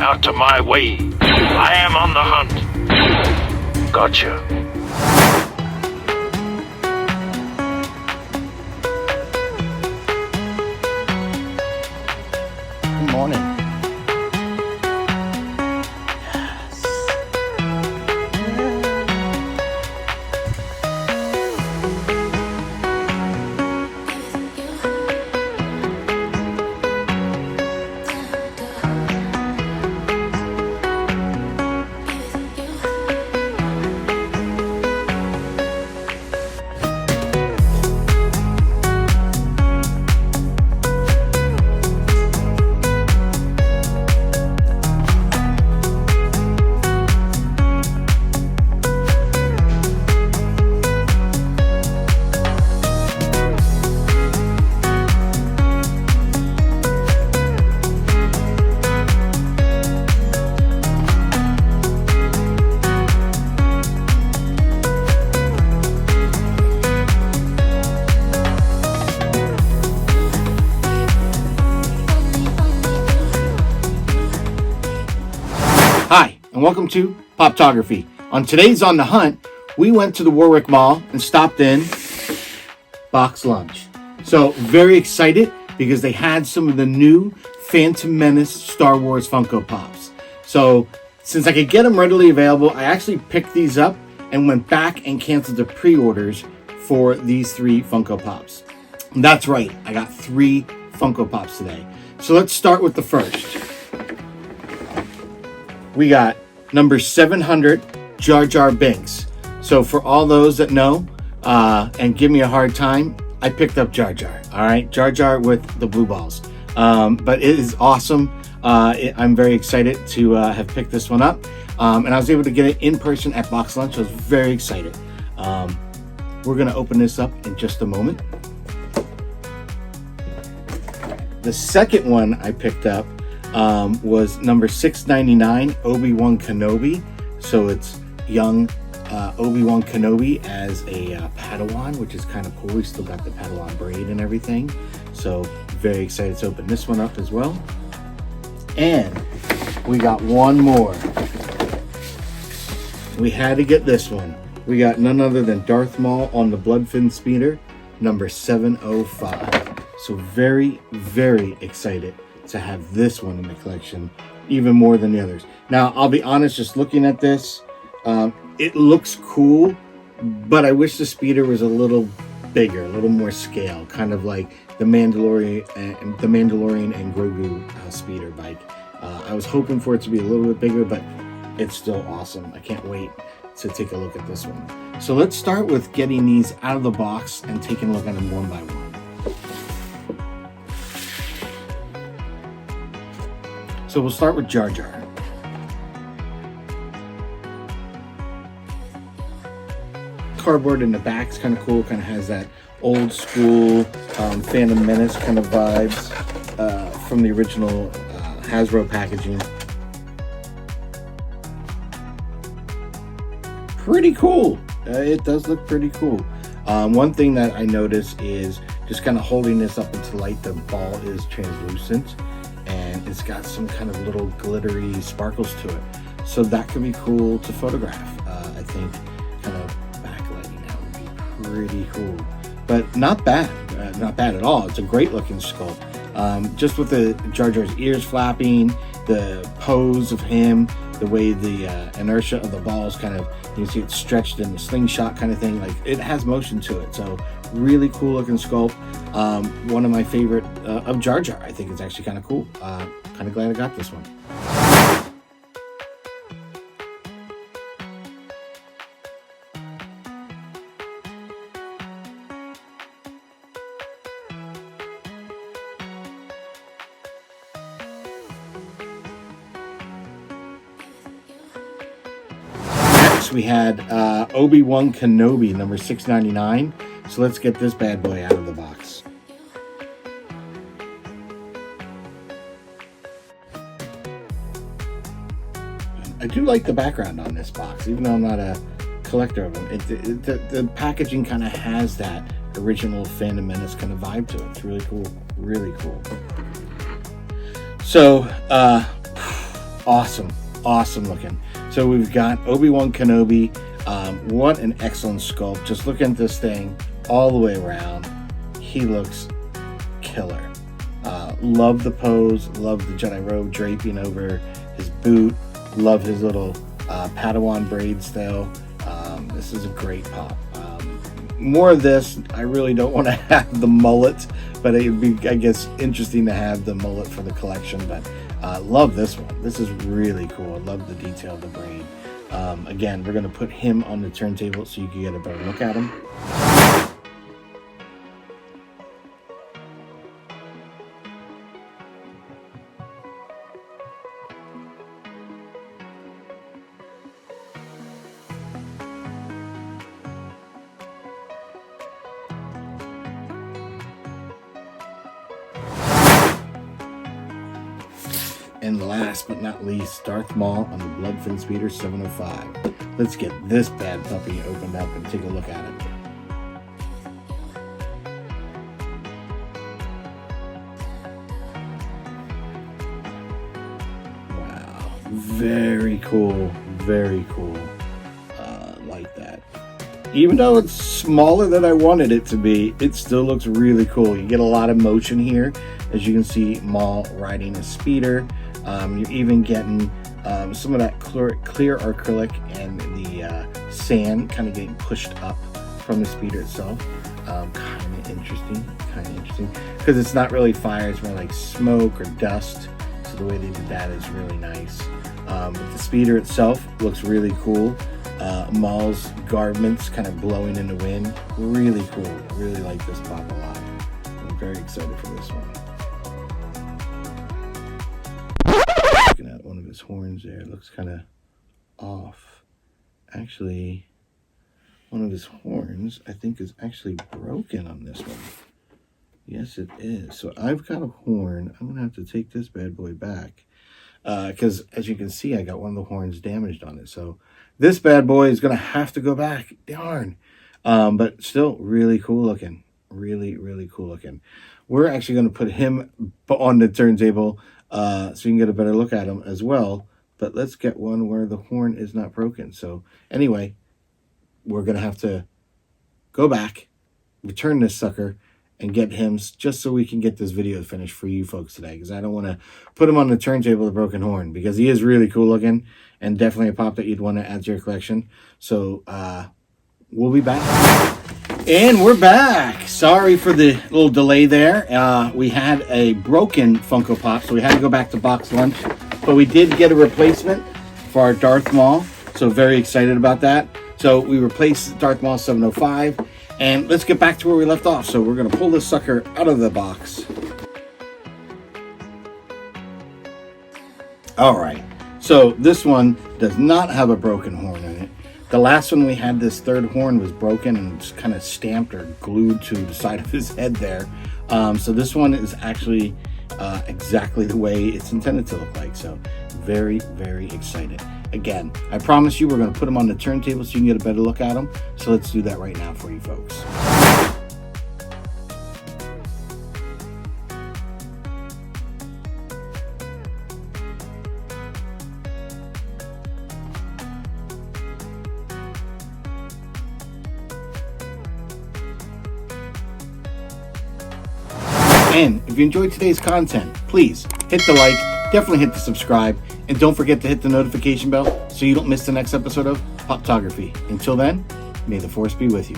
out of my way. I am on the hunt. Gotcha. Good morning. Hi, and welcome to Poptography. On today's On the Hunt, we went to the Warwick Mall and stopped in BoxLunch. So, very excited because they had some of the new Phantom Menace Star Wars Funko Pops. So, since I could get them readily available, I actually picked these up and went back and canceled the pre-orders for these 3 Funko Pops. And that's right, I got 3 Funko Pops today. So, let's start with the first. We got number 700, Jar Binks. So for all those that know and give me a hard time, I picked up Jar. All right, Jar with the blue balls. But it is awesome. I'm very excited to have picked this one up. And I was able to get it in person at BoxLunch. I was very excited. We're going to open this up in just a moment. The second one I picked up was number 699, Obi-Wan Kenobi. So it's young Obi-Wan Kenobi as a Padawan, which is kind of cool. We still got the Padawan braid and everything. So very excited to open this one up as well. And we got one more. We had to get this one. We got none other than Darth Maul on the Bloodfin Speeder, number 705. So very, very excited to have this one in the collection, even more than the others. Now, I'll be honest, just looking at this, it looks cool, but I wish the speeder was a little bigger, a little more scale, kind of like the Mandalorian and Grogu speeder bike. I was hoping for it to be a little bit bigger, but it's still awesome. I can't wait to take a look at this one. So let's start with getting these out of the box and taking a look at them one by one. So we'll start with Jar. Cardboard in the back is kind of cool. Kind of has that old school Phantom Menace kind of vibes from the original Hasbro packaging. Pretty cool. It does look pretty cool. One thing that I noticed is just kind of holding this up into light, the ball is translucent. And it's got some kind of little glittery sparkles to it. So that could be cool to photograph. I think kind of backlighting that would be pretty cool. But not bad. Not bad at all. It's a great looking sculpt. Just with the Jar's ears flapping, the pose of him, the way the inertia of the balls kind of, you see it stretched in the slingshot kind of thing. Like, it has motion to it. So really cool looking sculpt. One of my favorite of Jar. I think it's actually kind of cool. Kind of glad I got this one. Next we had Obi-Wan Kenobi, number 699. So let's get this bad boy out of the box. I do like the background on this box, even though I'm not a collector of them. The packaging kind of has that original Phantom Menace kind of vibe to it. It's really cool. Really cool. So, awesome looking. So we've got Obi-Wan Kenobi. What an excellent sculpt. Just look at this thing all the way around. He looks killer. Love the pose, love the Jedi robe draping over his boot, love his little Padawan braids though. This is a great pop. More of this. I really don't want to have the mullet, but it would be, I guess, interesting to have the mullet for the collection. But love this one. This is really cool. I love the detail of the braid. Again, we're going to put him on the turntable so you can get a better look at him. And last but not least, Darth Maul on the Bloodfin Speeder 705. Let's get this bad puppy opened up and take a look at it. Wow, very cool, very cool. Like that. Even though it's smaller than I wanted it to be, it still looks really cool. You get a lot of motion here. As you can see, Maul riding a speeder. You're even getting some of that clear acrylic and the sand kind of getting pushed up from the speeder itself. Kind of interesting because it's not really fire, it's more like smoke or dust. So the way they did that is really nice. But the speeder itself looks really cool. Maul's garments kind of blowing in the wind. Really cool. Really like this pop a lot. I'm very excited for this one. Looking at one of his horns there, it looks kind of off. Actually, one of his horns I think is actually broken on this one. Yes, it is. So I've got a horn. I'm gonna have to take this bad boy back because as you can see, I got one of the horns damaged on it. So this bad boy is gonna have to go back. Darn. But still really cool looking. Really cool looking. We're actually going to put him on the turntable so you can get a better look at him as well. But let's get one where the horn is not broken. So anyway, we're going to have to go back, return this sucker, and get him just so we can get this video finished for you folks today. Because I don't want to put him on the turntable with a broken horn, because he is really cool looking and definitely a pop that you'd want to add to your collection. So we'll be back. And we're back. Sorry for the little delay there. We had a broken Funko Pop, so we had to go back to BoxLunch. But we did get a replacement for our Darth Maul, so very excited about that. So we replaced Darth Maul 705, and let's get back to where we left off. So we're going to pull this sucker out of the box. All right, so this one does not have a broken horn in it. The last one we had, this third horn was broken and just kind of stamped or glued to the side of his head there. So this one is actually exactly the way it's intended to look like. So very excited. Again, I promise you we're going to put them on the turntable so you can get a better look at them. So let's do that right now for you folks. And if you enjoyed today's content, please hit the like, definitely hit the subscribe, and don't forget to hit the notification bell so you don't miss the next episode of Poptography. Until then, may the force be with you.